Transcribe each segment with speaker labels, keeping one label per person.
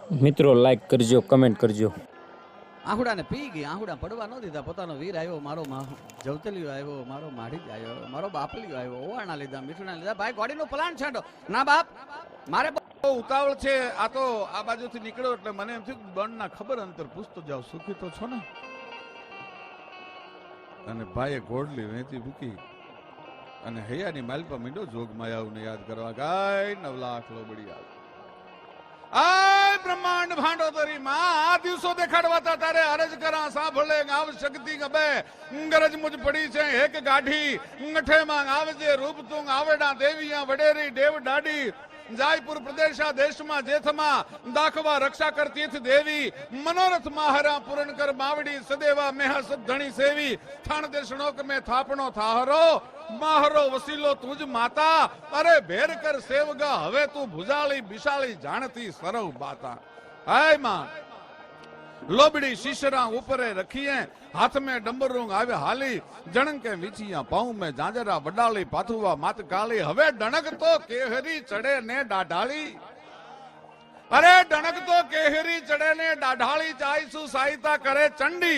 Speaker 1: મિત્રો લાઈક કરજો, કમેન્ટ કરજો.
Speaker 2: આહુડાને પી ગઈ, આહુડા પડવા ન દીધા. પોતાનો વીર આવ્યો, મારો જવતલિયો આવ્યો, મારો માઢી આવ્યો, મારો બાપલિયો આવ્યો. ઓવાણા લીધા, મીઠુના લીધા. ભાઈ ગાડીનો પ્લાન છાંટો. ના બાપ, મારે
Speaker 3: બહુ ઉતાવળ છે. આ તો આ બાજુથી નીકળ્યો એટલે મને એમ થયું બણના ખબર અંતર પૂછતો જાવ, સુખી તો છો ને? અને ભાઈએ ઘોડલી વેચી મૂકી અને હૈયાની માલપા મીંડો જોગ માયાઓને યાદ કરવા. ગાય 9 લાખ લોબડી આવે. આય બ્રહ્માંડ ભાંડોતરી માં આ દિવસો દેખાડવાતા તારે અરજ કરા સાંભળે ગાવ શક્તિ ગબે ગરજ મુજ પડી છે એક ગાઢી ngઠે માં આવજે રૂપ તું આવેડા દેવિયા વડેરી દેવ ડાડી જાયપુર પ્રદેશા દેશમાં જેથમાં દાખવા રક્ષા કર તીર્થ દેવી મનોરથ માહરા પૂરણ કર બાવડી સદેવા મેહા સદ ધણી સેવી થાણ દેશણોક મે થાપણો થાહરો માહરો વસીલો તુજ માતા અરે ભેર કર સેવગા હવે તું ભુજાળી બિશાળી જાણતી સરવ બાતા. હાય માં લોબડી શીશરા ઉપરે રખીએ हाथ में डंबरूंग आवे हाली जणंग के विचिया पाऊं में जांजरा वडाली पाथुआ मात काली हवे डणक तो केहरी चढ़े ने डाढाली. अरे डणक तो केहरी चढ़े ने डाढाली चाईसु साहिता करे चंडी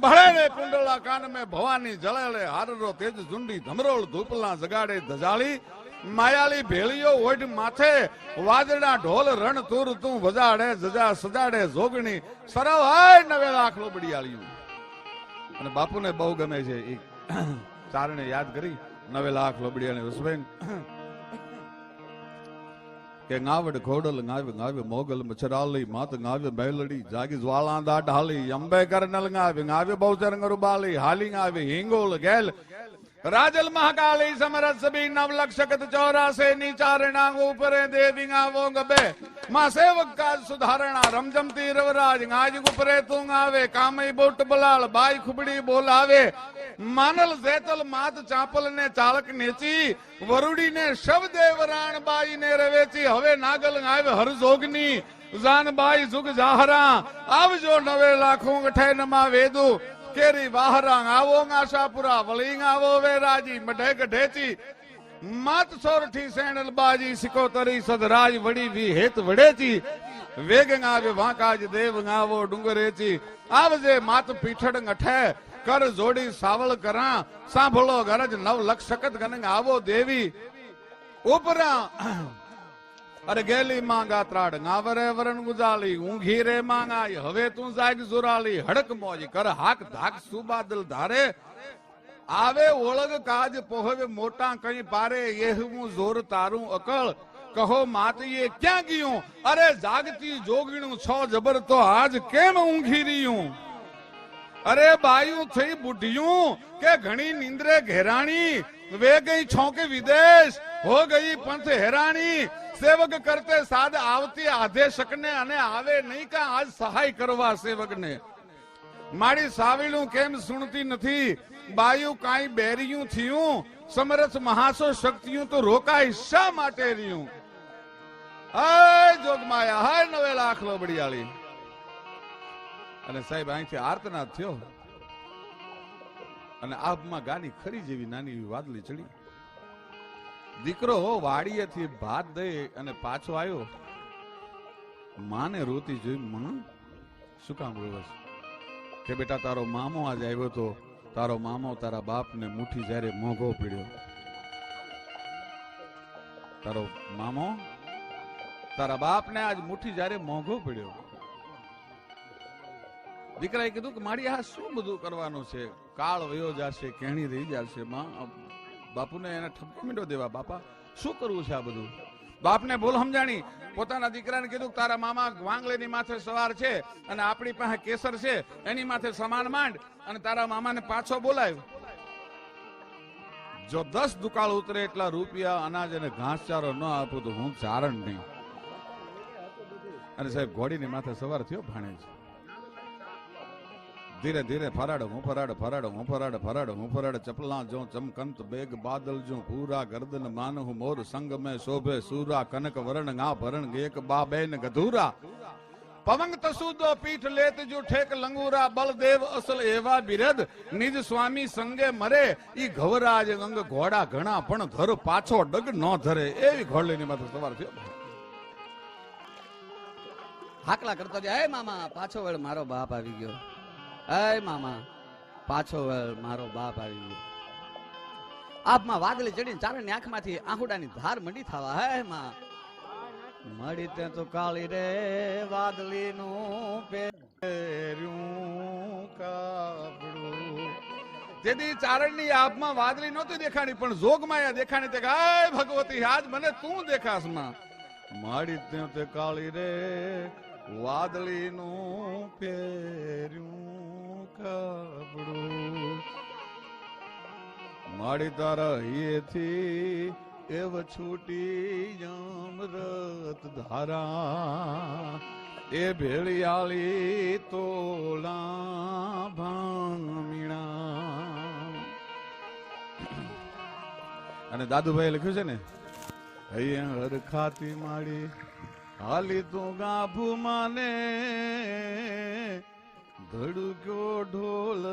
Speaker 3: भड़े ने कुंडला कान में भवानी जलेले हाररो तेज झुंडी धमरोल धूपला जगाड़े दजाली मायाली भेलियो ओढ़ माथे वाजड़ा ढोल रण तुर तू वजाड़े जजा सजाड़े जोगणी सरव हाय 9 लाख लोबड़ियालियों. અને બાપુને બહુ ગમે છે એ ચારણે યાદ કરી 9 લાખ લોબડિયાને વસવેન કે ગાવડ ઘોડલ ગાવે ગાવે મોગલ મચરાલી માત ગાવે બેલડી જાગી જ્વાળા દા ઢાલી અંબે કરનલ ગાવે ગાવે બહુચર ગરુબાલી હાલી ગાવે હિંગોલ ગેલ રાજલ મહાકાલી સમરસ સભી 9 લાખ શકત 84 ની ચારણા ઉપરે દેવી ગાવો ગબે માં સેવક કાજ સુધારણા રમજમતી રવરાજ ગાજ ઉપરે તું આવે કામઈ બોટ બલાલ બાઈ ખુબડી બોલાવે માનલ જેતલ માત ચાપલ ને ચાલક નેચી વરુડી ને શબ દેવરાણ બાઈ ને રવેચી હવે નાગલ આવે હર જોગની જાન બાઈ જુગ જાહરા આવજો 9 લાખો ગઠે નમા વેદુ કેરી વાહરા આવો આશાપુરા વળીંગ આવો વેરાજી મઢે ગઢેચી માત સોરઠી સેણલ બાજી સિકોતરી સદરાજ વડી વી હેત વડેચી વેગ આવે વાંકાજ દેવ ગાવો ડુંગરેચી આવજે માત પીઠડ ગઠે કર જોડી સાવળ કરા સાંભળો ગરજ 9 લાખ શકત ગનંગ આવો દેવી ઉપરા અરે ગેલી માંગા ત્રાડ ગાવરે વરણ ગુજાલી ઊંઘી રે માંગાઈ હવે તું જાગ સુરાલી હડક મોજ કર હાક ધાક સુબાદલ ધારે આવે ઓળગ કાજ પોહવે મોટા કઈ પારે એહવું જોર તારું અકળ કહો માત ये ક્યાં ગયું અરે જાગતી જોગીણું છો જબર તો આજ કેમ ઊંઘી રહ્યું અરે બાયું થઈ બુઢિયું કે ઘણી નિંદ્રે ઘેરાણી વે ગઈ છોકે વિદેશ હો ગઈ પંથ હેરાણી સેવક કરતે સાદ આવતી આધે શકને અને આવે નહીં કા આજ સહાય કરવા સેવકને મારી સાવીલું કેમ સુણતી નથી બાયું કાઈ બેરિયું થયું સમરસ મહાસો શક્તિયું તો રોકાય શા માટે રહ્યું. હાય જોગમાયા હાય 9 લાખ લોબડિયાળી. અને સાહેબ અહીંથી આર્તનાદ થયો અને આબમાં ગાની ખરી જેવી નાની એવી વાદળી ચડી. દીકરો વાડીએથી ભાત દઈ અને પાછો આવ્યો. માને રોતી જોઈ માં શું કામ રોવસ કે બેટા તારો મામો આજ આવ્યો તો તારો મામો તારા બાપને મુઠ્ઠી જ્યારે મોંઘો પીડ્યો. તારો મામો તારા બાપને આજ મુઠ્ઠી જ્યારે મોંઘો પીડ્યો. દીકરાએ કીધું કે મારી આ શું બધું કરવાનું છે કાળ વયો જશે કેણી રહી જશે માં. બાપુને એને ઠપકો મીંડો દેવા બાપા શું કરવું છે આ બધું. બાપને ભૂલ સમજાણી પોતાના દીકરાને કીધું તારા મામા વાંગલેની માથે સવાર છે અને આપણી પાસે કેસર છે એની માથે સમાન માંડ અને તારા મામાને પાછો બોલાવ્યો. જો 10 દુકાળ ઉતરે એટલા રૂપિયા અનાજ અને ઘાસચારો ન આપું તો હું ચારણ નહીં. અને સાહેબ ઘોડીની માથે સવાર થયો ભાણેજ. ધીરે ધીરે ફરાડ હું ફરાડ ફરાડ હું ફરાડ ફરાડ હું ફરાડ ચપલા જો ચમકંત બેગ બાદલ જો પૂરા ગરદન માનહુ મોર સંગ में શોભે સૂરા કનક વરણ ગા ભરણ ગેક બાબેન ગધુરા પવંગ તસુદો પીઠ લેત જો ઠેક લંગુરા બલદેવ અસલ એવા બિરદ નિજ સ્વામી સંગે મરે ઈ ઘવરાજ અંગ ઘોડા ઘણા પણ ધર પાછો ડગ ન ધરે એવી ઘોડલીની માથે સવાર થયો.
Speaker 2: હાકલા કરતો જાય, એ મામા પાછો વળ મારો બાપ આવી ગયો, એ મામા પાછો વળ મારો બાપ આવી ગયો. આપમાં વાદળી ચડીને ચારણની આંખમાંથી આંખોડાની ધાર મંડી થવા, હે માં મળી તે તો કાળી રે વાદળી નું
Speaker 3: પહેર્યું કાપડું. જેથી ચારણની આભમાં વાદળી નહોતી દેખાણી, પણ જોગમાયા દેખાણી. તે ગાય ભગવતી આજ મને તું દેખાસ માં. માડી ત્યાં તે કાળી રે વાદળી નું પહેર્યું કાપડું. માડી તારા હિયેથી એવ છૂટી અમૃત ધારા, એ ભેળિયાળી તોલા ભામીણા. અને દાદુભાઈ લખ્યું છે ને, અહીંયા હરખાતી માડી હાલી તું ગાભુ માને, ધડુક્યો ઢોલ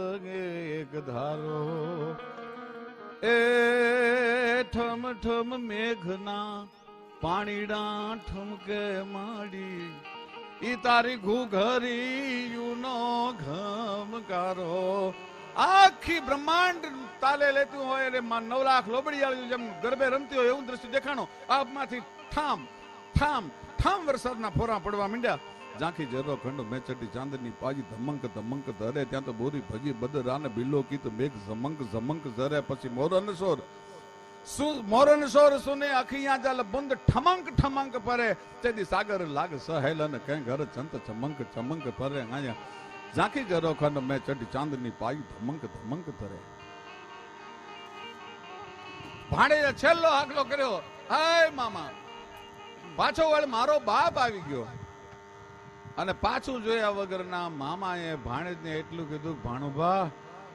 Speaker 3: એક ધારો, એ ઠમ ઠમ મેઘના પાણીડા ઠમકે માડી, ઈ તારી ઘૂઘરીયુનો ઘમકારો. આખી બ્રહ્માંડ તાલે લેતું હોય એટલે 9 લાખ લોબડિયાળી જેમ ગરબે રમતી હોય એવું દ્રશ્ય દેખાણો. આપમાંથી ઠામ ઠામ ઠામ વરસાદના ફોરા પડવા માંડ્યા. ઝાંખી જરો ખંડ મેચટી ચાંદની પાજી ધમંક ધમંક ધરે, ત્યાં તો બોરી ભજી બદરાને બિલ્લો કીત મેઘ ઝમંક ઝમંક ઝરે. પછી મોરન સોર મોરન સોર સુને અખિયા જલ બુંદ ઠમંક ઠમંક પરે, તેદી સાગર લાગ સહેલ અને કઈ ઘર ચંત ચમંક ચમંક પરે. અહીંયા ઝાંખી જરો ખંડ મેચટી ચાંદની પાજી ધમંક ધમંક ધરે. ભાડે છેલ્લો આગલો કર્યો, હાય મામા પાછો વળ મારો બાપ આવી ગયો. અને પાછું જોયા વગરના મામાએ ભાણેજને એટલું કીધું, ભાણુભા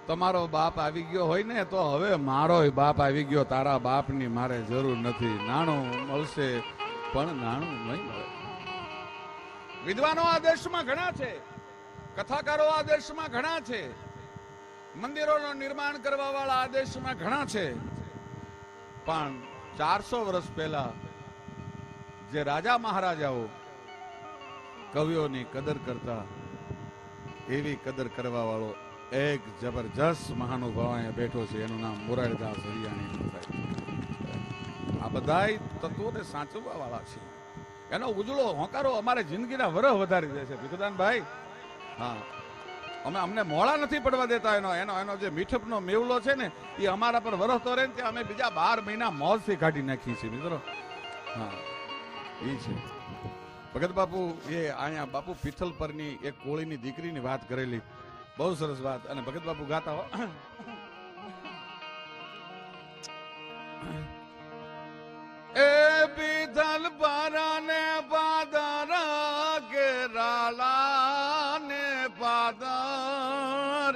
Speaker 3: તમારો બાપ આવી ગયો હોય ને તો હવે મારો બાપ આવી ગયો, તારા બાપની મારે જરૂર નથી. નાણું મળશે પણ નાણું નહીં મળે. વિદ્વાનો આ દેશમાં ઘણા છે, કથાકારો આ દેશમાં ઘણા છે, મંદિરોનું નિર્માણ કરવા વાળા આ દેશમાં ઘણા છે, પણ 400 વર્ષ પહેલા જે રાજા મહારાજાઓ કવિઓની કદર કરતા, એવી કદર કરવા વાળો એક જબરજસ્ત મહાનુભાવ અહીંયા બેઠો છે. એનું નામ મોરારદાસ હરિયાણી. આ બધા તત્વોને સાચવવા વાળા છે. એનો ઉજળો હોંકારો અમારે જિંદગીના વરહ વધારી દે છે ભીખુદાનભાઈ. હા, અમને મોળા નથી પડવા દેતા. એનો જે મીઠપનો મેવલો છે ને એ અમારા પર વરસતો રહે ને ત્યાં અમે બીજા 12 મહિના મોજથી કાઢી નાખીએ છીએ મિત્રો. હા, એ છે ભગત બાપુ. એ અહીંયા બાપુ પિથલ પરની એક કોળીની દીકરીની વાત કરેલી, બહુ સરસ વાત. અને ભગત બાપુ ગાતા હો, એ પિથલ પરાને પાદર કેરાલા ને પાદર,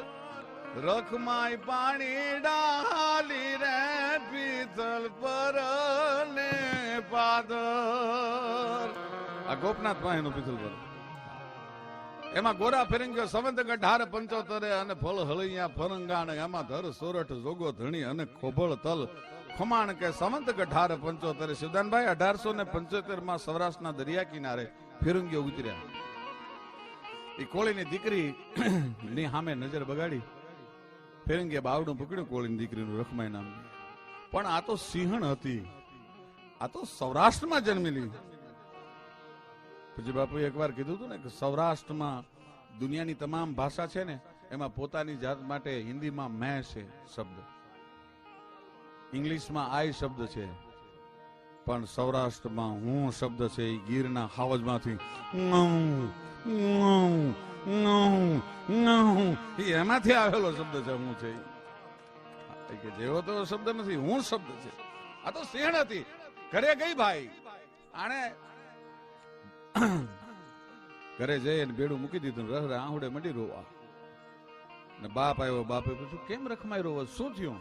Speaker 3: રખમાય પાણી ડાલી રે પિથલ પર ને પાદર. આ ગોપનાથ માહીનું પિથલ પર. એમાં ગોરા ફેરંગીઓ સંવંત 1875 અને ફળ હળૈયા ફરંગાણ, એમાં ધર સોરઠ જોગો ધણી અને ખોભળ તલ ખમાણ કે સંવંત 1875. શિવદાનભાઈ 1875 સૌરાષ્ટ્રના દરિયા કિનારે ફિરંગીઓ ઉતર્યા. એ કોળીની દીકરી ની સામે નજર બગાડી ફિરંગીએ બાવડું પકડ્યું કોળીની દીકરીનું, રખમાઈ નામ. પણ આ તો સિંહણ હતી, આ તો સૌરાષ્ટ્રમાં જન્મેલી. પછી બાપુએ એકવાર કીધું હતું ને કે સૌરાષ્ટ્રમાં દુનિયાની તમામ ભાષા છે ને એમાં પોતાની જાત માટે હિન્દીમાં મેં છે શબ્દ, ઇંગ્લિશમાં આઈ શબ્દ છે, પણ સૌરાષ્ટ્રમાં હું શબ્દ છે એ ગીરના હાવજમાંથી એમાંથી આવેલો શબ્દ છે. હું છે કે જેવો તો શબ્દ નથી, હું શબ્દ છે. આ તો સિંહણ હતી, ઘરે ગઈ ભાઈ. આણે ઘરે જઈને બેડું મૂકી દીધું, રહરે આહુડે મંડી રોવા. ને બાપ આવ્યો, બાપે પૂછ્યું કેમ રખમાઈ રોવો, શું થયું?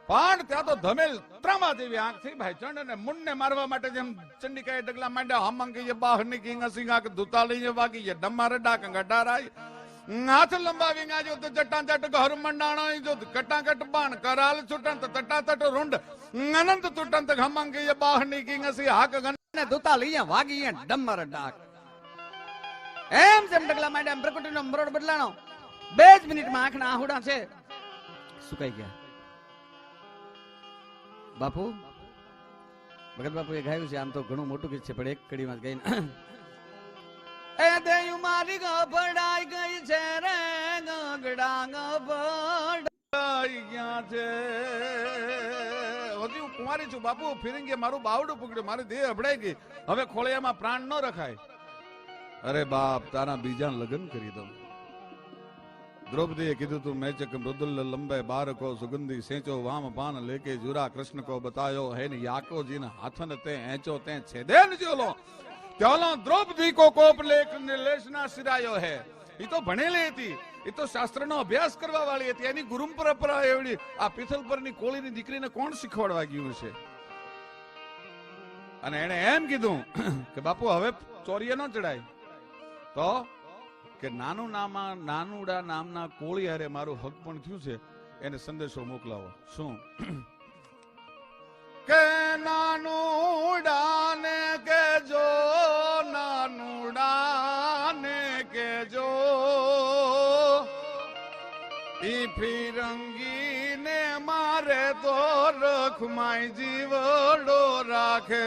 Speaker 3: પણ ત્યાં તો ધમેલ ત્રામા જેવી આંખ થઈ ભાઈ. ચંડ અને મુંડને મારવા માટે જેમ ચંડિકાએ ડગલા માંડ્યા, હમંગી બહાર નીકળી સિંગા ધૂતાળી વાગી ડમારે ડાક ગટારાય હાથ લંબાવી ગાજો તો જટાજટ ઘર મંડાણો જો કટાકટ બાણ કરાલ છૂટંત તટાતટ રૂંડ અનંત તૂટંત હમંગી બહાર નીકળી હાક ગને
Speaker 2: ધૂતાળી વાગી ડમર ડાક. એમ તેમ ડગલા માંડ્યા, એમ પ્રકૃતિનો મરોડ બદલાણો. 2 જ મિનિટમાં આંખના આહુડા છે સુકાઈ ગયા. બાપુ ભગત બાપુ એ ગાયું છે, આમ તો ઘણું મોટું ગીત છે પણ એક કડીમાં જ ગાઈને એ દેયું મારી ગભડાઈ ગઈ છે રે ગગડા ગભડાઈ
Speaker 3: ગયા છે. હજી હું કુંવારી છું બાપુ, ફિરિંગે મારું બાવડું પકડ્યું, મારી દેહ અભડાઈ ગઈ, હવે ખોળિયામાં પ્રાણ ન રખાય. અરે બાપ, તારા બીજા લગ્ન કરી દઉં. દ્રૌપદીએ કીધું તું મેચક મૃદુલ લંબે બારકો સુગંધી સેચો વામ પાન લેકે જુરા કૃષ્ણ કો બતાયો હે ને યાકો જીન હાથન તે એચો તે છેદે ન જોલો ત્યોલો દ્રૌપદી કો કોપ લેખ નિલેશના સિરાયો હે. ઈ તો ભણેલી હતી, ઈ તો શાસ્ત્રનો અભ્યાસ કરવા વાળી હતી, એની ગુરુ પરંપરા એવડી. આ પિથલ પરની કોળીની દીકરીને કોણ શીખવાડવા ગયું છે? અને એને એમ કીધું કે બાપુ હવે ચોરીએ ન ચડાય, તો કે નાનુડા નામના કોળી હારે મારું હક પણ થયું છે, એને સંદેશો મોકલાવો. શું? કે નાનુડાને કેજો, નાનુડાને કેજો, ઈ ફિરંગીને મારે તો રખમાઈ જીવડો રાખે.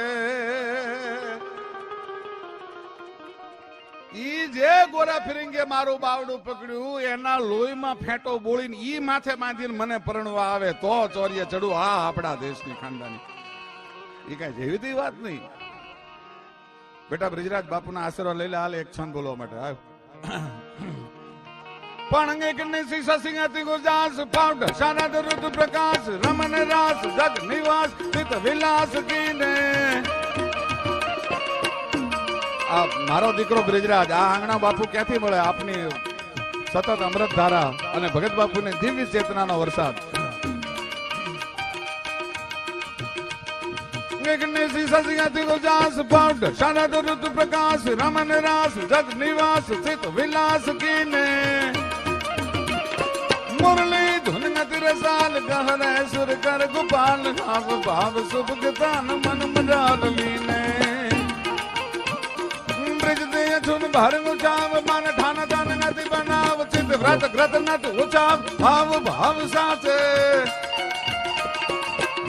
Speaker 3: ઈ જે ગોરા ફિરિંગે મારું બાવડું પકડ્યું, એના લોહીમાં ફેંટો બોળીને ઈ માથે બાંધીને મને પરણવા આવે તો ચોરીએ ચડું. આ આપણા દેશની ખાનદાની, ઈ કઈ જેવી તેવી વાત નહીં. બેટા બ્રિજરાજ બાપુના આશીર્વાદ લઈ લે, હાલ એક છંદ બોલવા માટે આવ. પણ એક નિશી સસિંગતી ગુજાસ પાવડર શારદ ઋતુ પ્રકાશ રમન રાસ જગ નિવાસ ચિત વિલાસ કીને. આ મારો દીકરો બ્રિજરાજ, આ આંગણા બાપુ ક્યાંથી મળે? આપની સતત અમૃત ધારા અને ભગત બાપુની દિવ્ય ચેતનાનો વરસાદ. શારદ ઋતુ પ્રકાશ રમન રાસ જગ નિવાસ ચિત વિલાસ કીને. મુરલી ધુન ગતિ રસાલ ગહરે સુર કર ગોપાલ ભાવ ભાવ શુભ ગતાન મન મજાલ લીને. ભરંગ ઉચાવ માન ઠાન ઠાન નથી બનાવ ચિત વ્રત ગ્રત નત ઉચાવ ભાવ ભાવ સાચે.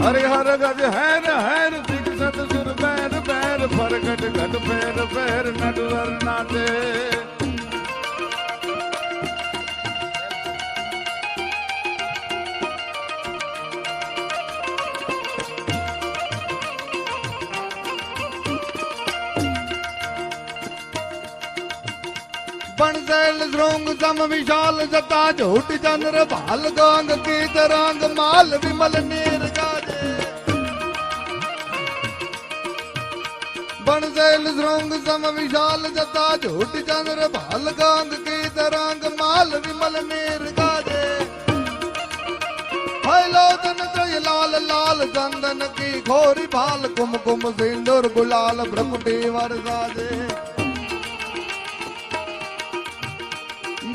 Speaker 3: હરે હર ગજ હેર હેર દિગ સત સુર બેર બેર ફરગટ ગટ ફેર ફેર નટવર નાચે. बनसेल श्रृंग सम विशाल जता झूठ चंद्र भाल गांग की तरंग माल विमल नीर गाजे. बनसेल श्रृंग सम विशाल जता झूठ चंद्र भाल गांग की तरंग माल विमल नीर गाजे. लोचन त्रय लाल लाल चंदन की घोरी भाल कुम कुम सिंदूर गुलाल भ्रकुटी वर साजे.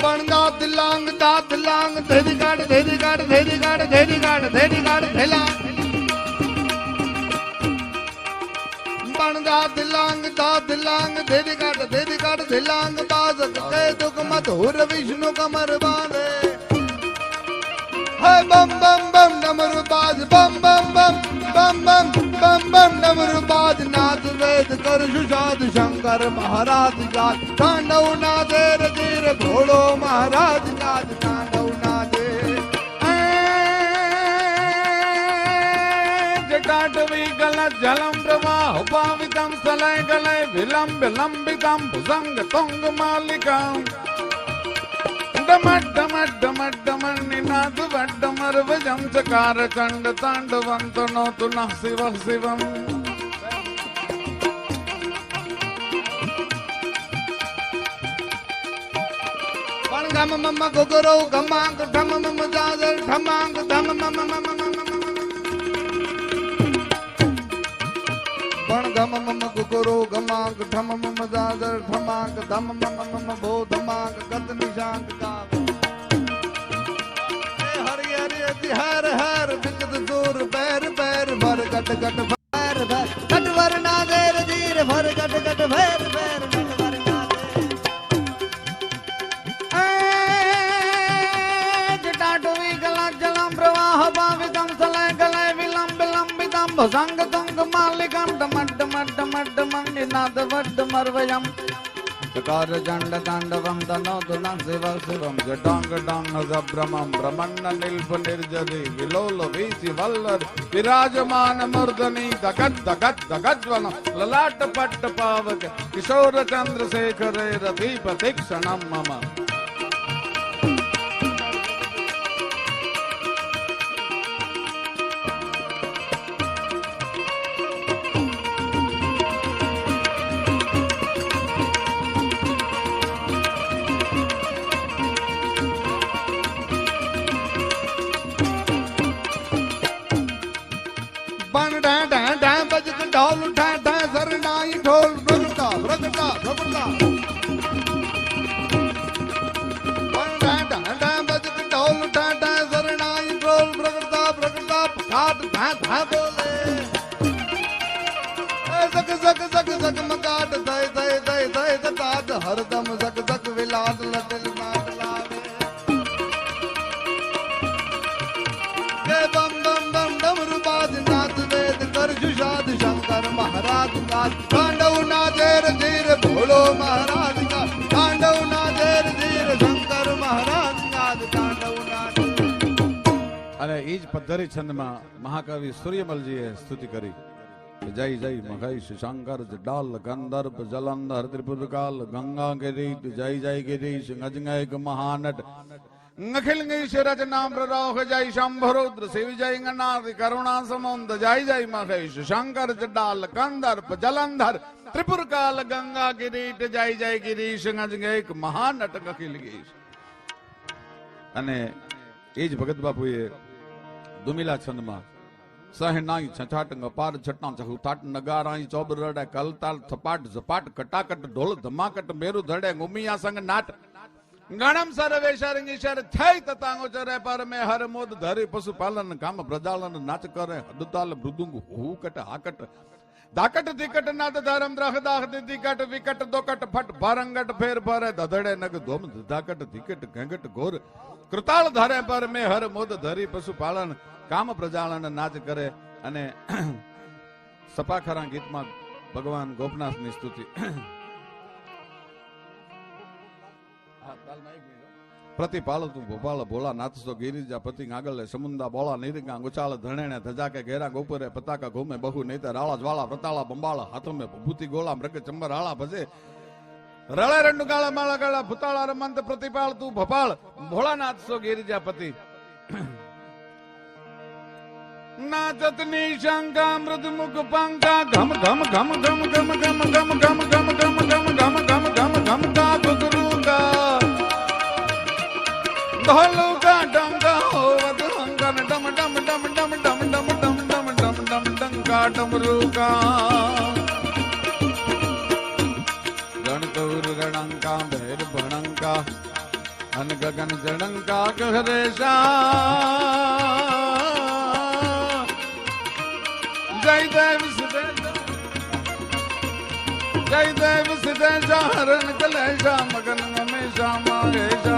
Speaker 3: बन दात लांग धेरी गाड़ धेरी गाड़ धेरी गाड़ धेरी गाड़ धेरी गाड़ धेला. बन दात लांग धेरी गाड़ धेलांग बाज के दुख मधुर विष्णु कमर बांधे. है बम बम बम डमरू बाज बम बम बम बम बम बम बम डमरू बाज. नाद वेद कर सुषाद शंकर महाराज जात. तांडव नादे रजीर घोड़ो महाराज नाद. तांडव नादे जटाटवी गलत जलम प्रवाह पावितम सलय गलय विलंब लंबितम भुजंग तुंग मालिकम. डमट डमट डमट डमट निनाद वड्डमर वजम चकार चंड तांडवंत नो तुनः शिव शिवम. पण गम मम गुगरो गमांग धम मम जादर धमांग धम मम मम पण गम मम गुगरो गमांग धम मम जादर धमांग धम मम मम भो धमांग गत निशांग का. हरि हरि हर हर बिकत दूर पैर पैर भर गट गट पैर भर गट वर नादेर धीर भर गट गट पैर पैर गट वर नादेर. भसंग तंग मालिकम डमड डमड डमड मंग नाद वड मरवयम चकार चंड तांडवम तनो तुलं शिव शिवम जटांग डांग जब्रमम ब्रह्मण्ड नील्प निर्जरी विलोल वीसी वल्लर विराजमान मूर्धनि दगद दगद दगद्वन ललाट पट्ट पावक किशोर चंद्रशेखर रतीप तीक्षणम मम ढोल उठा था सरनाई ढोल रगड़ा रगड़ा रगड़ा ढोल उठा था सरनाई ढोल रगड़ा रगड़ा घाट घाट घाट बोले जग जग जग जग मकाट दय दय दय दय दताद हरदम जग जग विलास लटल नाट लावे के बम बम बम डमरू बाज नाथ वेद कर जुषाद शंकर महाराज का तांडव नादेर धीर भोलो महाराज का तांडव नादेर धीर शंकर महाराज का तांडव नादेर अरे ईज पद्धरी छंद में महाकवि सूर्यमलजीए स्तुति करी जय जय महेश शंकर डाल गंधर्व जलंधर त्रिपुरकाल गंगा गिरीश जय जय गिरीश गजंग महानट अखिल रचना प्ररोह जय शंभरुद्र शिव जय गणाध करुणा समुद्र जय जय महेश शंकर डाल कंदर्प जलंधर त्रिपुर काल गंगा गिरीट जय जय गिरीश गजंग महानट अखिल गीश अने एज भगत बापुए दुमिला छंद में सहनाई छछाटंग पार छटना चहु ताट नगाराई चौब रड़े कलताल थपाट झपाट कटाकट ढोल धमाकट मेरु धड़े गुमिया संग नाट गणम सर्वेशर ईश्वर थई ततांगो चरे पर में हर मोद धरि पशुपालन काम प्रजालन नाच करे हदताल मृदुंग हुकट हाकट धाकट दिकट नाद धर्म द्रह दाह दिकट विकट दोकट फट भरंगट फेर भरे धधड़े नग धोम धाकट दिकट घंगट घोर कृताल धरे पर में हर मोद धरि पशुपालन काम प्रजालन नाच करे अने सपाखरा गीत में भगवान गोपनाथ ની સ્તુતિ प्रतिपाल तू भोपाल भोला नाथ सो गिरिजा पति आगले समुंदा बोला निरिंगा गुचाल धनेने धजा के घेरा गोपुरे पताका घूमे बहु नहीं राला ज्वाला प्रताला बंबाला हाथों में भूति गोला मृग चंबर आला भजे रले रंडु गाला माला गाला भूताला रमंत प्रतिपाल तू भोपाल भोला नाथ सो गिरिजा पति नाचत निशंका मृद मुख पंका घम घम घम घम घम घम घम घम घम घम घम घम घम घम घम का गुगरूगा ढोलूगा डंगा होवत हंगन डम डम डम डम डम डम डम डम डम डम डंका डमरूगा गणतौर गणंका भैर भणंका अन गगन जड़ंका कहरेशा जय देव जय देव सिद्धेशा हरण कलेशा मगन हमेशा माहेशा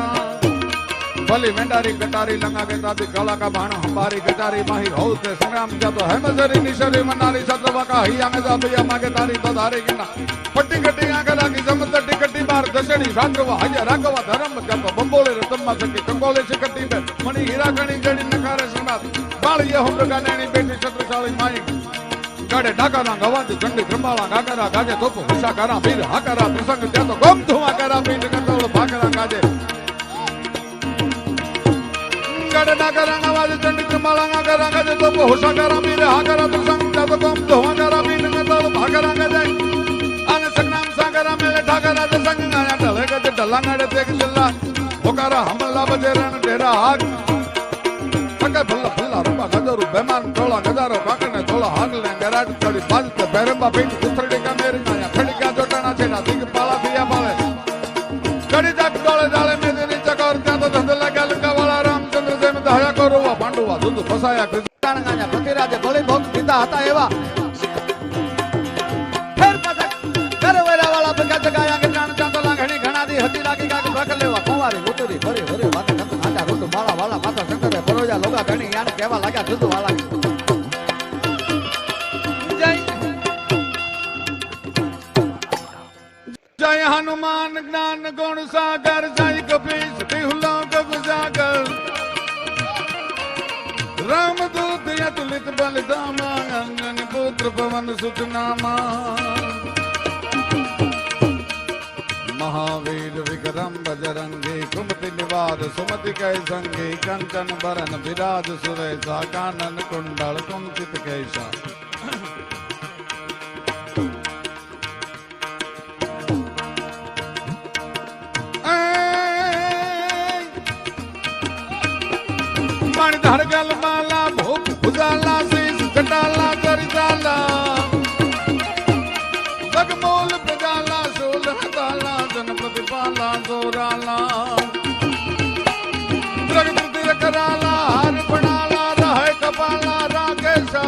Speaker 3: भली वेंडारी कटारी लंगा के ताती काला का बाण हमारी कटारी माही होते संग्राम जब है मजरी निशरी मनाली सत्रवा का ही आगे जा भैया मागे तारी तो धारे किना पट्टी कट्टी आगे लागी समत टिकटी बार दशड़ी राघवा हया राघवा धर्म जब बंबोले रतम्मा सकी कंगोले से कट्टी में मणि हीरा कणी जड़ी नकारे संगात बाल ये हम गानेनी बेटी छत्रशाली माई गाड़े डाकरा गवाती चंडी ब्रह्माला गागरा गाजे तोप हुशा करा वीर हाकरा प्रसंग त्या तो गोम धुआ करा पीठ कंदोल भाकरा गाजे गाड़े डाकरा गवाती चंडी ब्रह्माला गागरा गाजे तोप हुशा करा वीर हाकरा प्रसंग त्या तो गोम धुआ करा पीठ कंदोल भाकरा गाजे अन संग्राम सागरा मेले ठाकरा ते संग गाया ढले गजे ढलांगड़े तेग जिल्ला होकारा हमला बजेरण डेरा हाक के भल्ला भल्ला रूपा गजरू बेमान तोला गजारो काकने तोला हागले गराट चढ़ी बाजते बेरंबा पीठ कुथरडी का मेरी नाया खड़ी का जोटाना छेना दिग पाला पिया पाले कड़ी जाक डोले डाले में देनी चकोर त्या तो धंधे लगा लगा वाला रामचंद्र से में दया करो वा पांडुवा दुध फसाया कृष्ण गाया पतिराजे भले भोग पिता હતા એવા फिर पता कर वेरा वाला बगा जगाया के जान चांदला घणी घणा दी हटी लागी का रख लेवा कुंवारी उतरी भरे भरे वाके नत आटा रोट माला वाला माता शंकर परोजा लोगा घणी यान केवा लाग्या जुद वाला जय हनुमान ज्ञान गुण सागर जय कपीस तिहु लोक उजागर रामदूत अतुलित बल धामा अंजन पुत्र पवन सुत नामा महावीर विक्रम बजरंगी कुमति निवार सुमति कै संगी कंचन बरन विराज सुरेशा कानन कुंडल कुंचित कैसा मणिधर गल माला भूप भुजाला शीस चटाला कर जाला जगमोल प्रजाला शोल हताला जनपति पाला गोराला जगत कराला हर बनाला रहे कपाला राकेशा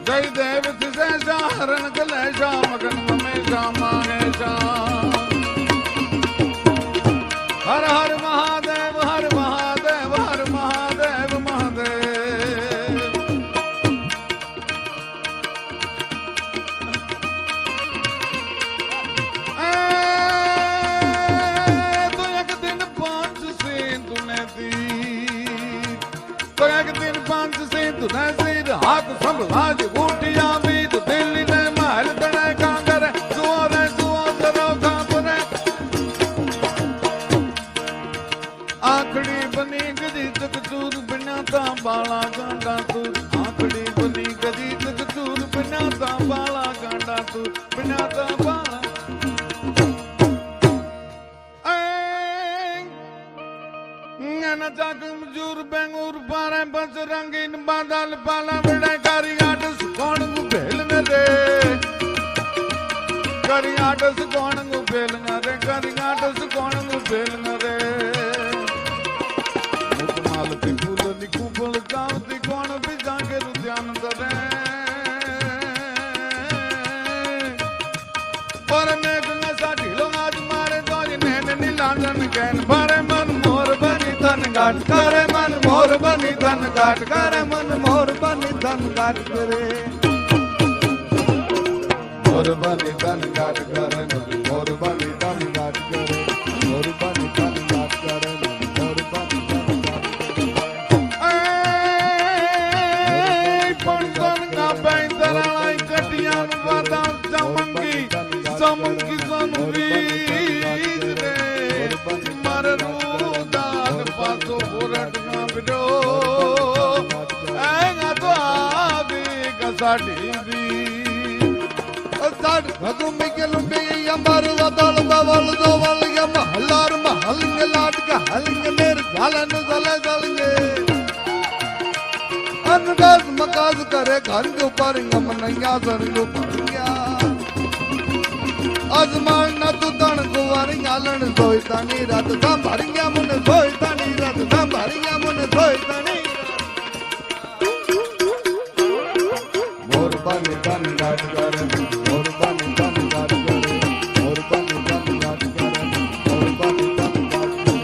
Speaker 3: जय देव तिशेषा हरण कलेशा मगन ममेशा मांगेशा हर हर महादेव हर महादेव हर महादेव महादेव तो एक दिन पांच तूने दी तो एक दिन पांच तूने सिर हाथ संभलाज बूटिया बीत दिल्ली ने महल तने कांगर सुआरे सुआरो खापरे आखड़ी बनी गदी तक चूर बनाता बाला गांडा तू आखड़ी बनी गदी तक चूर बनाता बाला गांडा तू बनाता बाला ना जाग मजूर बेंगूर पारे बस रंगीन बादल पाला बड़े कारियाट कौन भेल रे कारियाट कौन भेल रे कारियाट कौन भेल रे मालती फूल निकुंबल गावती कौन भी जाके रुद्यान दरे पर मैं गंगा सा ढीलो आज मारे तो नैन नीलांजन कैन भरे मन मोर बनी धन घाट करे मन मोर बनी धन घाट करे मन मोर बनी धन घाट करे मोर बनी धन घाट करे मोर बनी धन घाट करे मोर बनी धन घाट करे मोर बनी धन घाट समंगी सनवीर रे मर रूदान पासो बुरट ना बिडो ऐंगा तो आवी कसाटी भी साड भगु मिके लुंबी अंबर वदल दवल दोवल या महलार महल के लाट का हलिंग मेर झालन जले जलंगे अनदास मकाज करे घर के ऊपर यमनैया सरगु पड़िया आजमान ना तू तन कुवार यालन सोईतानी रात संभारिया मन सोईतानी रात संभारिया मन सोईतानी मोर बनी धन घाट करे मोर बनी धन घाट करे मोर बनी धन घाट करे मोर बनी धन घाट करे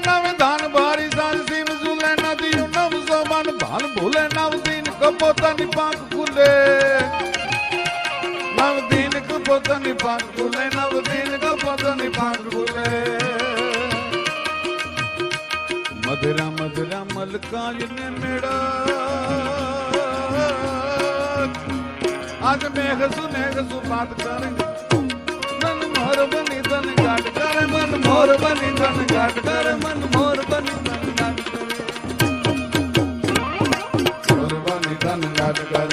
Speaker 3: नव धान भारी साल सीम झूले नदी नव सोबन भान भूले नव दिन कपोतनी पाक खुले नव दिन को पोतनी पाक खुले नव दिन को पोतनी पाक खुले मधुरा मधुरा मलकाज ने मेरा आज मेघ सु बात करे मन मोर बनी धन घाट करे मन मोर बनी धन घाट करे मन मोर बनी धन घाट करे मोर बनी धन घाट करे